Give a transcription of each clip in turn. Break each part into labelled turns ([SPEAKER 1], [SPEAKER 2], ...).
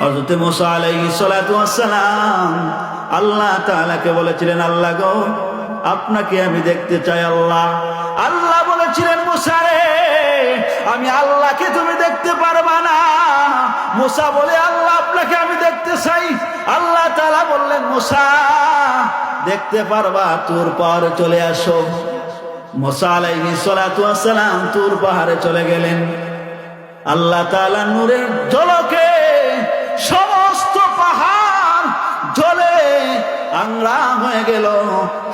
[SPEAKER 1] হযরত মুসা আলাইহিস সালাতু ওয়াস সালাম আল্লাহ তাআলাকে বলেছিলেন, আল্লাহ গো, আপনাকে আমি দেখতে চাই। আল্লাহ বলেছিলেন, মুসা রে, আমি আল্লাহকে তুমি দেখতে পারবা না। মুসা বলে, আল্লাহ আপনাকে আমি দেখতে চাই। আল্লাহ তাআলা বললেন, মুসা দেখতে পারবা, তুর পাহাড়ে চলে আসো। মুসা আলাইহিস সালাতু ওয়াস সালাম তুর পাহাড়ে চলে গেলেন। আল্লাহ তাআলা নূরের ঝলকে সমস্ত পাহাড় জ্বলে আংরা হয়ে গেল।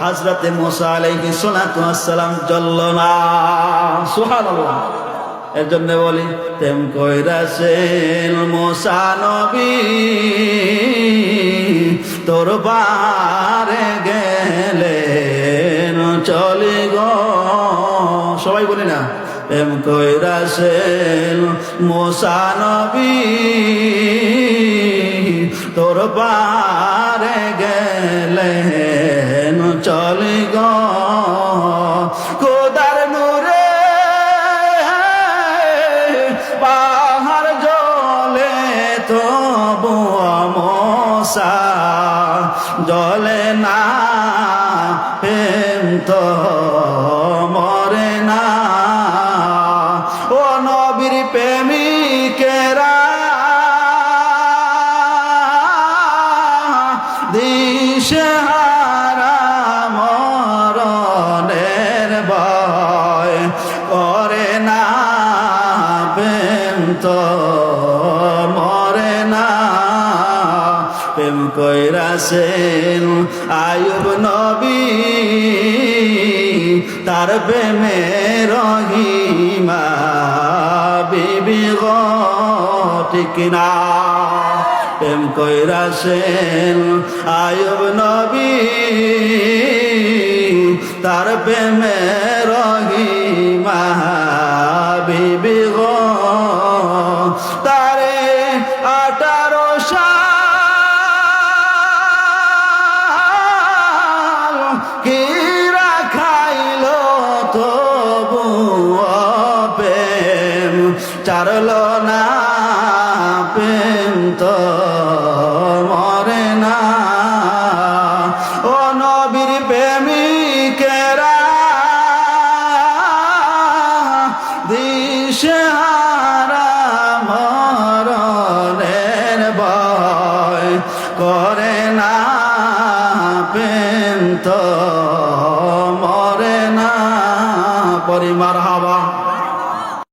[SPEAKER 1] হযরতে মুসা আলাইহিস সালাতু ওয়াস সালাম জ্বলল না। সুবহানাল্লাহ। এর জন্য বলি, তেম কইরাছেন মুসা নবী, তোর পারে গেলেন চলে গো। সবাই বলি না, তেম কইরাছেন মুসা নবী, তোর পারে গেলেন চলে গো। খোদার নূরে পাহাড় জ্বলে তবু মুসা জ্বলে না, প্রেম তো মরে না। ও নবীর প্রেমিকেরা, দিশেহারা মরণের ভয় করে না, প্রেম তো মরে না। প্রেম কইরাছেন আয়ুব নবী, তার প্রেমে রহিমা বিবি গো, ঠিক না? প্রেম কইরাছেন আয়ুব নবী, তার প্রেমে রহিমা বিবি গো। তারে 18 সাল হীরা খাইল তবু প্রেম চারল না, প্রেম তো মরে না। ও নবীর প্রেমিকেরা, দিশেহারা মরণের ভয় করে না, প্রেম তো